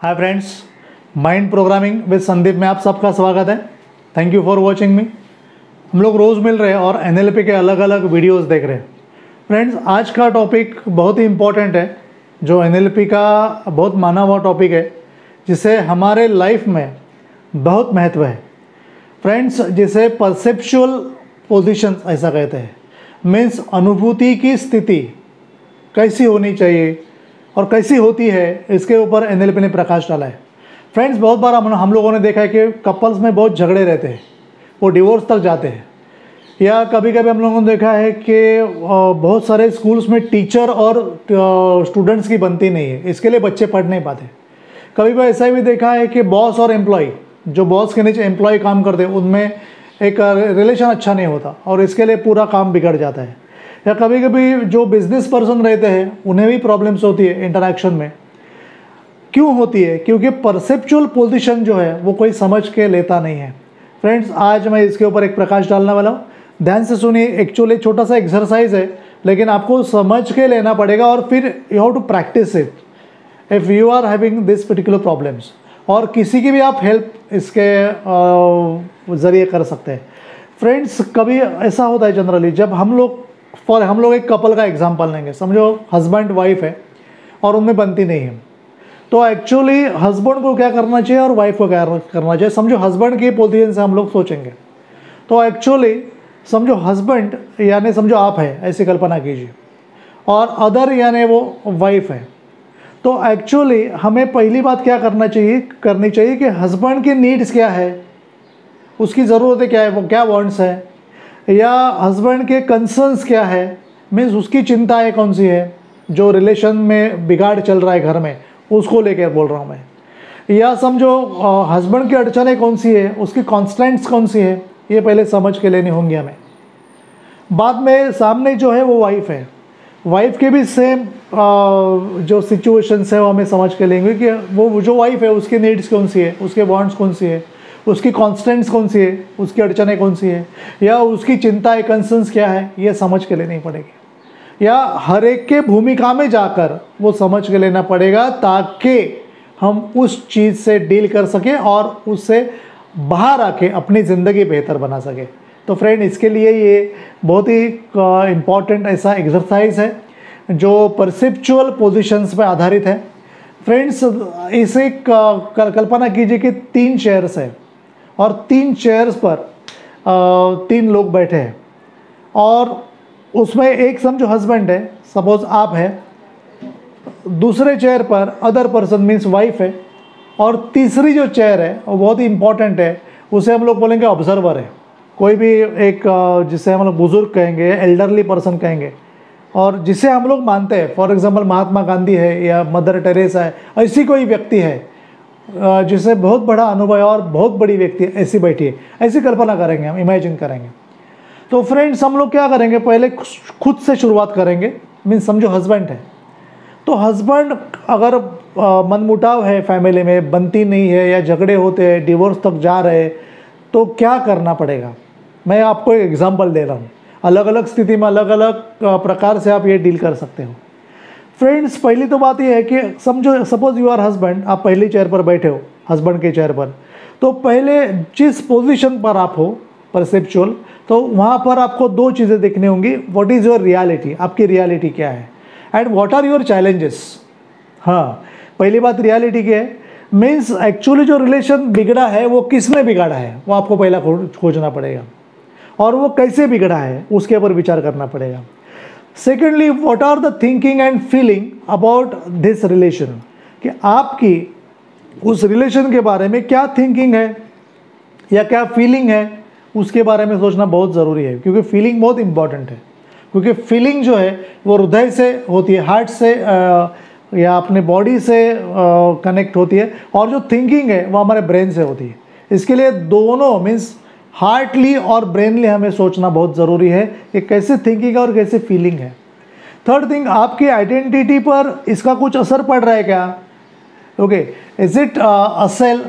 Hi friends, mind programming with Sandeep में आप सबका स्वागत है। थैंक यू फॉर वॉचिंग मी। हम लोग रोज़ मिल रहे हैं और एनएलपी के अलग अलग वीडियोस देख रहे हैं। फ्रेंड्स, आज का टॉपिक बहुत ही इम्पॉर्टेंट है, जो एनएलपी का बहुत माना हुआ टॉपिक है, जिसे हमारे लाइफ में बहुत महत्व है। फ्रेंड्स, जिसे परसेप्चुअल पोजिशन ऐसा कहते हैं, मीन्स अनुभूति की स्थिति कैसी होनी चाहिए और कैसी होती है, इसके ऊपर एनएलपी ने प्रकाश डाला है। फ्रेंड्स, बहुत बार हम लोगों ने देखा है कि कपल्स में बहुत झगड़े रहते हैं, वो डिवोर्स तक जाते हैं। या कभी कभी हम लोगों ने देखा है कि बहुत सारे स्कूल्स में टीचर और स्टूडेंट्स की बनती नहीं है, इसके लिए बच्चे पढ़ नहीं पाते। कभी कभी ऐसा भी देखा है कि बॉस और एम्प्लॉय, जो बॉस के नीचे एम्प्लॉय काम करते हैं, उनमें एक रिलेशन अच्छा नहीं होता और इसके लिए पूरा काम बिगड़ जाता है। या कभी कभी जो बिजनेस पर्सन रहते हैं, उन्हें भी प्रॉब्लम्स होती है इंटरैक्शन में। क्यों होती है? क्योंकि परसेप्चुअल पोजीशन जो है वो कोई समझ के लेता नहीं है। फ्रेंड्स, आज मैं इसके ऊपर एक प्रकाश डालने वाला हूँ, ध्यान से सुनिए। एक्चुअली छोटा सा एक्सरसाइज है, लेकिन आपको समझ के लेना पड़ेगा और फिर you have to practice it if you are having this particular problems. और किसी की भी आप हेल्प इसके ज़रिए कर सकते हैं। फ्रेंड्स, कभी ऐसा होता है जनरली, जब हम लोग एक कपल का एग्जांपल लेंगे, समझो हस्बैंड वाइफ है और उनमें बनती नहीं है, तो एक्चुअली हस्बैंड को क्या करना चाहिए और वाइफ को क्या करना चाहिए? समझो हस्बैंड की पोजीशन से हम लोग सोचेंगे, तो एक्चुअली समझो हस्बैंड यानी समझो आप है, ऐसी कल्पना कीजिए, और अदर यानी वो वाइफ है। तो एक्चुअली हमें पहली बात क्या करनी चाहिए कि हस्बैंड की नीड्स क्या है, उसकी ज़रूरतें क्या है, वो क्या वांट्स है, या हस्बैंड के कंसर्न्स क्या है, मीन्स उसकी चिंताएं कौन सी है, जो रिलेशन में बिगाड़ चल रहा है घर में, उसको लेकर बोल रहा हूँ मैं। या समझो हस्बैंड की अड़चनें कौन सी है, उसकी कॉन्स्टेंट्स कौन सी है, ये पहले समझ के लेनी होंगी हमें। बाद में सामने जो है वो वाइफ है, वाइफ के भी सेम जो सिचुएशंस है वो हमें समझ के लेंगे कि वो जो वाइफ है उसकी नीड्स कौन सी है, उसके वांट्स कौन सी है, उसकी कॉन्स्टेंट्स कौन सी है, उसकी अड़चनें कौन सी है, या उसकी चिंताएं कंसर्न्स क्या है, ये समझ के लेनी पड़ेगी। या हर एक के भूमिका में जाकर वो समझ के लेना पड़ेगा, ताकि हम उस चीज़ से डील कर सकें और उससे बाहर आके अपनी ज़िंदगी बेहतर बना सकें। तो फ्रेंड, इसके लिए ये बहुत ही इम्पॉर्टेंट ऐसा एक्सरसाइज है जो परसेप्चुअल पोजीशंस पर आधारित है। फ्रेंड्स, इसे कल्पना कीजिए कि 3 चेयर्स है और 3 चेयर्स पर 3 लोग बैठे हैं, और उसमें एक समझो हस्बैंड है, सपोज आप है, दूसरे चेयर पर अदर पर्सन मीन्स वाइफ है, और तीसरी जो चेयर है वो बहुत ही इंपॉर्टेंट है, उसे हम लोग बोलेंगे ऑब्जर्वर है। कोई भी एक जिसे हम लोग बुजुर्ग कहेंगे, एल्डरली पर्सन कहेंगे, और जिसे हम लोग मानते हैं, फॉर एग्जांपल महात्मा गांधी है या मदर टेरेसा है, ऐसी कोई व्यक्ति है जिसे बहुत बड़ा अनुभव है और बहुत बड़ी व्यक्ति ऐसी बैठी है, ऐसी कल्पना करेंगे, हम इमेजिन करेंगे। तो फ्रेंड्स, हम लोग क्या करेंगे, पहले खुद से शुरुआत करेंगे। मीन्स समझो हस्बैंड है, तो हस्बैंड अगर मनमुटाव है, फैमिली में बनती नहीं है या झगड़े होते हैं, डिवोर्स तक जा रहे, तो क्या करना पड़ेगा? मैं आपको एक एग्जाम्पल दे रहा हूँ, अलग अलग स्थिति में अलग अलग प्रकार से आप ये डील कर सकते हो। फ्रेंड्स, पहली तो बात यह है कि समझो सपोज यू आर हस्बैंड, आप पहली चेयर पर बैठे हो, हस्बैंड के चेयर पर, तो पहले जिस पोजीशन पर आप हो परसेप्चुअल, तो वहाँ पर आपको 2 चीज़ें देखनी होंगी। व्हाट इज़ योर रियलिटी, आपकी रियलिटी क्या है, and what are your challenges. हाँ, पहली बात रियलिटी क्या है, मीन्स एक्चुअली जो रिलेशन बिगड़ा है वो किसने बिगाड़ा है, वो आपको पहला खोजना पड़ेगा, और वो कैसे बिगड़ा है उसके ऊपर विचार करना पड़ेगा। Secondly, what are the thinking and feeling about this relation, कि आपकी उस रिलेशन के बारे में क्या थिंकिंग है या क्या फीलिंग है, उसके बारे में सोचना बहुत ज़रूरी है, क्योंकि फीलिंग बहुत इंपॉर्टेंट है। क्योंकि फीलिंग जो है वो हृदय से होती है, हार्ट से या अपने बॉडी से कनेक्ट होती है, और जो थिंकिंग है वो हमारे ब्रेन से होती है। इसके लिए दोनों मीन्स हार्टली और ब्रेनली हमें सोचना बहुत ज़रूरी है कि कैसे थिंकिंग है और कैसे फीलिंग है। थर्ड थिंग, आपकी आइडेंटिटी पर इसका कुछ असर पड़ रहा है क्या? ओके, इज इट असेल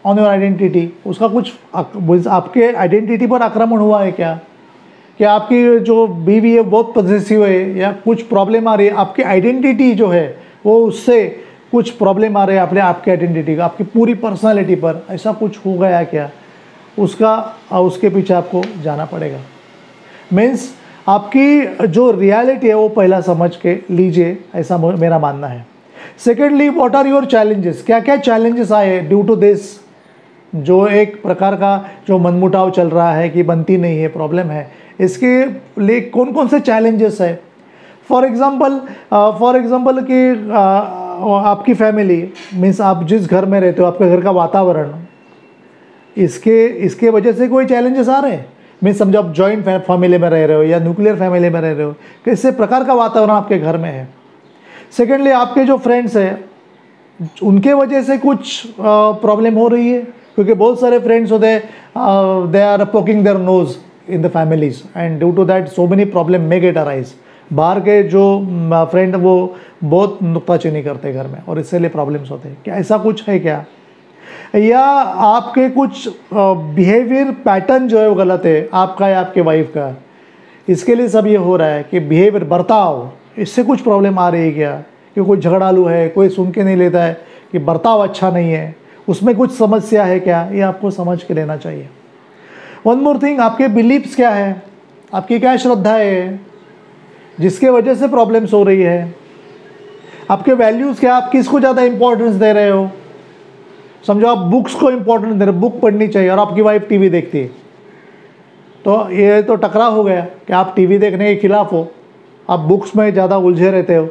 ऑन योर आइडेंटिटी, उसका कुछ आपके आइडेंटिटी पर आक्रमण हुआ है क्या? कि आपकी जो बीवी है बहुत पॉजिटिव है, या कुछ प्रॉब्लम आ रही है, आपकी आइडेंटिटी जो है वो उससे कुछ प्रॉब्लम आ रहे हैं अपने आपके आइडेंटिटी का, आपकी पूरी पर्सनालिटी पर, ऐसा कुछ हो गया क्या, उसके पीछे आपको जाना पड़ेगा। मीन्स आपकी जो रियलिटी है वो पहला समझ के लीजिए, ऐसा मेरा मानना है। Secondly, what are your challenges, क्या क्या चैलेंजेस आए ड्यू टू दिस, जो एक प्रकार का जो मनमुटाव चल रहा है कि बनती नहीं है, प्रॉब्लम है, इसके लिए कौन कौन से चैलेंजेस है। फॉर एग्जांपल कि आपकी फैमिली, मीन्स आप जिस घर में रहते हो, आपके घर का वातावरण, इसके वजह से कोई चैलेंजेस आ रहे हैं। मीन्स समझो आप जॉइंट फैमिली में रह रहे हो या न्यूक्लियर फैमिली में रह रहे हो, किस प्रकार का वातावरण आपके घर में है। सेकेंडली, आपके जो फ्रेंड्स हैं उनके वजह से कुछ प्रॉब्लम हो रही है, क्योंकि बहुत सारे फ्रेंड्स होते हैं, they are poking their nose in the families and due to that so many problem may get arise. बाहर के जो फ्रेंड वो बहुत नुक्ताचीनी करते घर में और इसलिए प्रॉब्लम्स होते हैं। क्या ऐसा कुछ है क्या, या आपके कुछ बिहेवियर पैटर्न जो है वो गलत है, आपका या आपके वाइफ का, इसके लिए सब ये हो रहा है कि बिहेवियर, बर्ताव, इससे कुछ प्रॉब्लम आ रही है क्या, कि कोई झगड़ालू है, कोई सुन के नहीं लेता है, कि बर्ताव अच्छा नहीं है, उसमें कुछ समस्या है क्या, ये आपको समझ के लेना चाहिए। वन मोर थिंग, आपके बिलीव्स क्या है, आपकी क्या श्रद्धा है जिसके वजह से प्रॉब्लम्स हो रही है, आपके वैल्यूज़ क्या, आप किसको ज़्यादा इंपॉर्टेंस दे रहे हो। समझो आप बुक्स को इंपॉर्टेंस दे रहे हो, बुक पढ़नी चाहिए और आपकी वाइफ टीवी देखती है, तो ये तो टकराव हो गया कि आप टीवी देखने के खिलाफ हो, आप बुक्स में ज़्यादा उलझे रहते हो,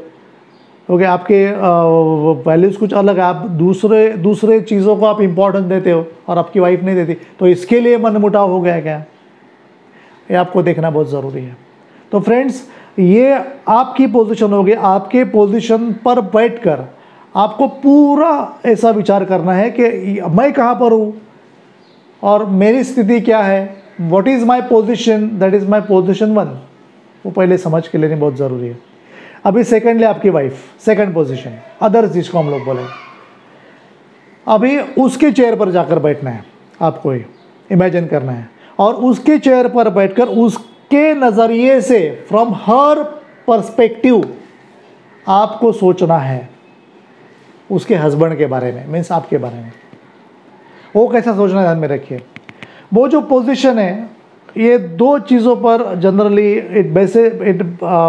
क्योंकि आपके वैल्यूज़ कुछ अलग है, आप दूसरे चीज़ों को आप इंपॉर्टेंस देते हो और आपकी वाइफ नहीं देती, तो इसके लिए मनमुटाव हो गया क्या, ये आपको देखना बहुत ज़रूरी है। तो फ्रेंड्स, ये आपकी पोजीशन होगी, आपके पोजीशन पर बैठकर आपको पूरा ऐसा विचार करना है कि मैं कहाँ पर हूँ और मेरी स्थिति क्या है, what is my position, that is my position 1, वो पहले समझ के लेनी बहुत ज़रूरी है। अभी सेकेंडली, आपकी वाइफ, सेकंड पोजीशन, अदर्स जिसको हम लोग बोले, अभी उसके चेयर पर जाकर बैठना है, आपको ही इमेजिन करना है और उसके चेयर पर बैठकर उसके नज़रिए से, फ्रॉम हर पर्सपेक्टिव आपको सोचना है उसके हस्बैंड के बारे में, मीन्स आपके बारे में। वो कैसा सोचना, ध्यान में रखिए। वो जो पोजीशन है, ये दो चीज़ों पर generally it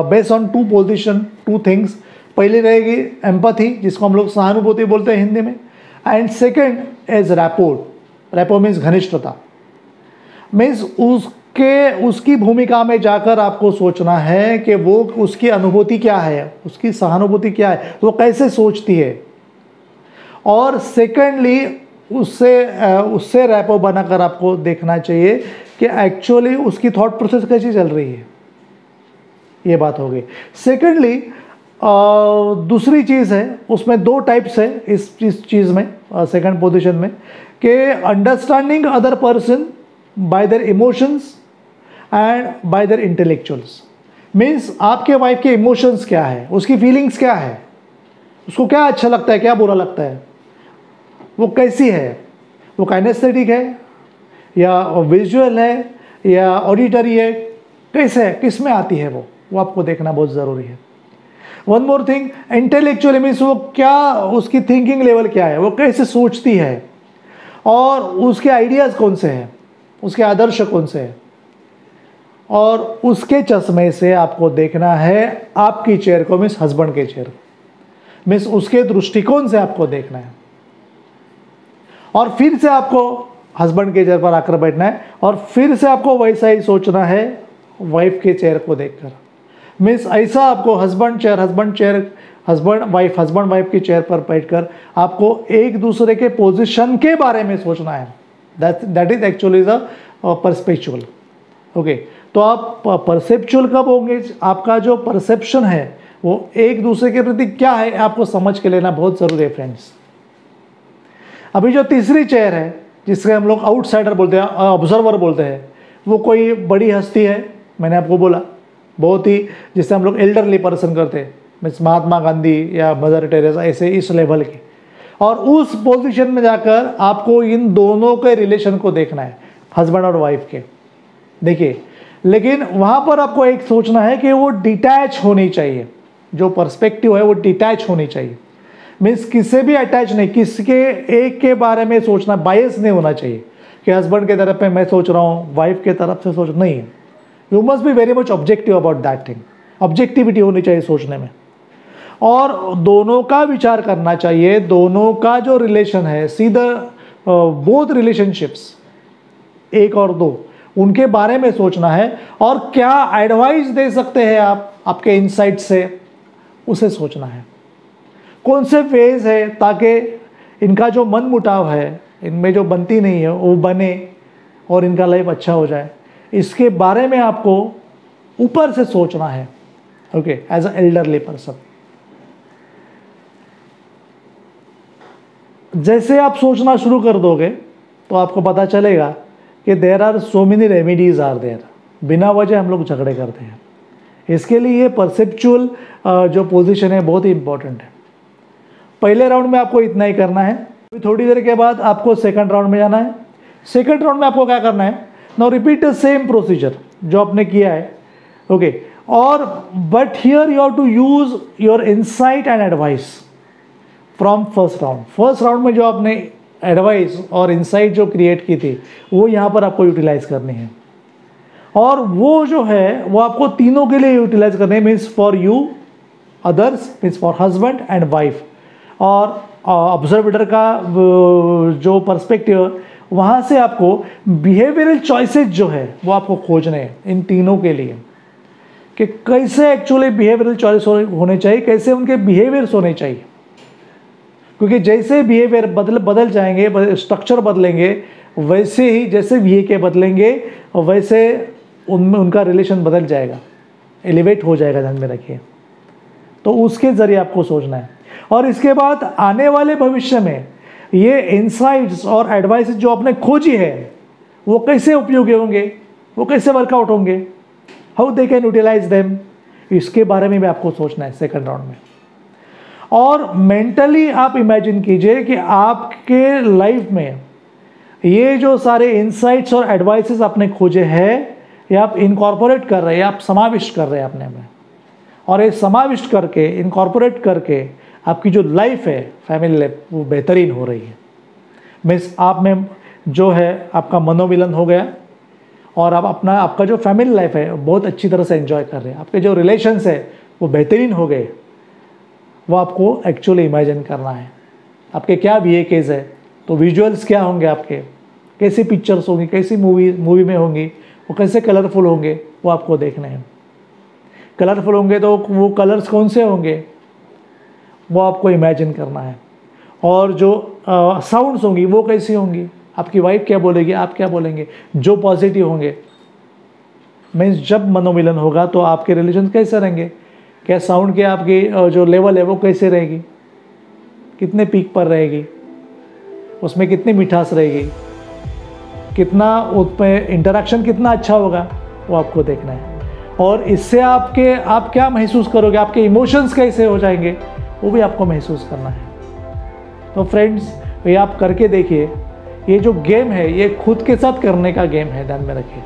base on two position, two things. पहली रहेगी एम्पैथी, जिसको हम लोग सहानुभूति बोलते हैं हिंदी में, and second as rapport. Rapport means घनिष्ठता, मीन्स उसकी भूमिका में जाकर आपको सोचना है कि वो, उसकी अनुभूति क्या है, उसकी सहानुभूति क्या है, वो कैसे सोचती है, और सेकेंडली उससे रैपो बनाकर आपको देखना चाहिए कि एक्चुअली उसकी थॉट प्रोसेस कैसी चल रही है। ये बात हो गई। सेकेंडली, दूसरी चीज़ है, उसमें दो टाइप्स है इस चीज़ में, सेकंड पोजीशन में, कि understanding other person by their emotions and bye there intellectuals. Means आपके वाइफ के इमोशंस क्या है, उसकी फीलिंग्स क्या है, उसको क्या अच्छा लगता है, क्या बुरा लगता है, वो कैसी है, वो काइनेस्थेटिक है या विजुअल है या ऑडिटरी है, कैसे है, किस में आती है, वो आपको देखना बहुत ज़रूरी है। One more thing, intellectually means वो क्या, उसकी थिंकिंग लेवल क्या है, वो कैसे सोचती है और उसके आइडियाज़ कौन से हैं, उसके आदर्श कौन से हैं, और उसके चश्मे से आपको देखना है आपकी चेयर को, मीन्स हस्बैंड के चेयर, मीन्स उसके दृष्टिकोण से आपको देखना है, और फिर से आपको हस्बैंड के चेयर पर आकर बैठना है और फिर से आपको वैसा ही सोचना है वाइफ के चेयर को देखकर। मीन्स ऐसा आपको हस्बैंड वाइफ की चेयर पर बैठकर आपको एक दूसरे के पोजीशन के बारे में सोचना है। That is actually the perceptual. Okay, तो आप परसेप्चुअल कब होंगे, आपका जो परसेप्शन है वो एक दूसरे के प्रति क्या है, आपको समझ के लेना बहुत ज़रूरी है फ्रेंड्स। अभी जो तीसरी चेयर है, जिससे हम लोग आउटसाइडर बोलते हैं, ऑब्जर्वर बोलते हैं, वो कोई बड़ी हस्ती है, मैंने आपको बोला, बहुत ही, जिससे हम लोग एल्डरली पर्सन करते हैं, मीन्स महात्मा गांधी या मदर टेरेसा, ऐसे इस लेवल के, और उस पोजीशन में जाकर आपको इन दोनों के रिलेशन को देखना है, हस्बैंड और वाइफ के। देखिए, लेकिन वहाँ पर आपको एक सोचना है कि वो डिटैच होनी चाहिए, जो पर्सपेक्टिव है वो डिटैच होनी चाहिए। मीन्स किससे भी अटैच नहीं, किसके एक के बारे में सोचना, बायस नहीं होना चाहिए कि हस्बैंड के तरफ पे मैं सोच रहा हूँ, वाइफ के तरफ से सोच नहीं। You must be very much objective about that thing. Objectivity होनी चाहिए सोचने में, और दोनों का विचार करना चाहिए। दोनों का जो रिलेशन है, सी द बोथ रिलेशनशिप्स, एक और दो, उनके बारे में सोचना है, और क्या एडवाइस दे सकते हैं आप आपके इनसाइट से, उसे सोचना है। कौन से वेज है ताकि इनका जो मन मुटाव है, इनमें जो बनती नहीं है, वो बने और इनका लाइफ अच्छा हो जाए, इसके बारे में आपको ऊपर से सोचना है। Okay, as a elderly person. जैसे आप सोचना शुरू कर दोगे तो आपको पता चलेगा कि there are so many remedies are there. बिना वजह हम लोग झगड़े करते हैं। इसके लिए ये परसेप्चुअल जो पोजीशन है बहुत ही इंपॉर्टेंट है। पहले राउंड में आपको इतना ही करना है। थोड़ी देर के बाद आपको सेकंड राउंड में जाना है। सेकंड राउंड में आपको क्या करना है, now repeat the same procedure जो आपने किया है। ओके, और but here you have to use your insight and advice from first round. First round में जो आपने एडवाइस और इनसाइट जो क्रिएट की थी, वो यहाँ पर आपको यूटिलाइज करनी है, और वो जो है वो आपको तीनों के लिए यूटिलाइज करने, means for you, others, means for husband and wife, और ऑब्जर्वेटर का जो पर्सपेक्टिव, वहाँ से आपको बिहेवियरल चॉइसेस जो है वो आपको खोजने हैं इन तीनों के लिए, कि कैसे एक्चुअली बिहेवियरल चॉइस होने चाहिए, कैसे उनके बिहेवियर्स होने चाहिए। क्योंकि जैसे बिहेवियर बदल जाएंगे, स्ट्रक्चर बदलेंगे, वैसे ही जैसे वीके बदलेंगे वैसे उनमें उनका रिलेशन बदल जाएगा, एलिवेट हो जाएगा, ध्यान में रखिए। तो उसके ज़रिए आपको सोचना है। और इसके बाद आने वाले भविष्य में ये इनसाइट्स और एडवाइस जो आपने खोजी है वो कैसे उपयोगी होंगे, वो कैसे वर्कआउट होंगे, how they can utilize them, इसके बारे में भी आपको सोचना है सेकंड राउंड में। और मेंटली आप इमेजिन कीजिए कि आपके लाइफ में ये जो सारे इनसाइट्स और एडवाइसेस आपने खोजे हैं, ये आप इनकॉर्पोरेट कर रहे हैं, आप समाविष्ट कर रहे हैं अपने में, और ये समाविष्ट करके, इनकॉर्पोरेट करके आपकी जो लाइफ है, फैमिली लाइफ, वो बेहतरीन हो रही है। मीन्स आप में जो है आपका मनोमिलन हो गया, और आप आपका जो फैमिली लाइफ है बहुत अच्छी तरह से एंजॉय कर रहे हैं, आपके जो रिलेशंस है वो बेहतरीन हो गए। वो आपको एक्चुअली इमेजिन करना है। आपके क्या वीएकेज है, तो विजुअल्स क्या होंगे आपके, कैसी पिक्चर्स होंगी, कैसी मूवी में होंगी, वो कैसे कलरफुल होंगे, वो आपको देखने हैं। कलरफुल होंगे तो वो कलर्स कौन से होंगे, वो आपको इमेजिन करना है। और जो साउंड्स होंगी वो कैसी होंगी, आपकी वाइफ क्या बोलेगी, आप क्या बोलेंगे, जो पॉजिटिव होंगे। मीन्स जब मनोमिलन होगा तो आपके रिलेशन कैसे रहेंगे, क्या साउंड के आपकी जो लेवल है वो कैसे रहेगी, कितने पीक पर रहेगी, उसमें कितनी मिठास रहेगी, कितना उसमें इंटरेक्शन कितना अच्छा होगा, वो आपको देखना है। और इससे आप क्या महसूस करोगे, आपके इमोशंस कैसे हो जाएंगे, वो भी आपको महसूस करना है। तो फ्रेंड्स, ये आप करके देखिए। ये जो गेम है ये खुद के साथ करने का गेम है, ध्यान में रखिए।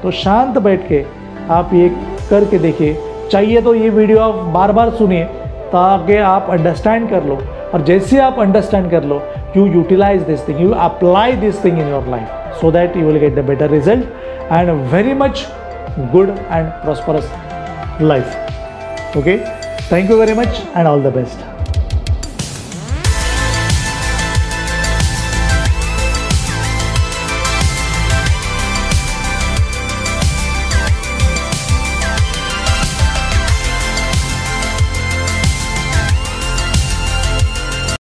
तो शांत बैठ के आप ये करके देखिए। चाहिए तो ये वीडियो आप बार बार सुनिए ताकि आप अंडरस्टैंड कर लो, और जैसे आप अंडरस्टैंड कर लो, you utilize this thing, you apply this thing in your life, so that you will get the better result and a very much good and prosperous life. Okay, thank you very much and all the best.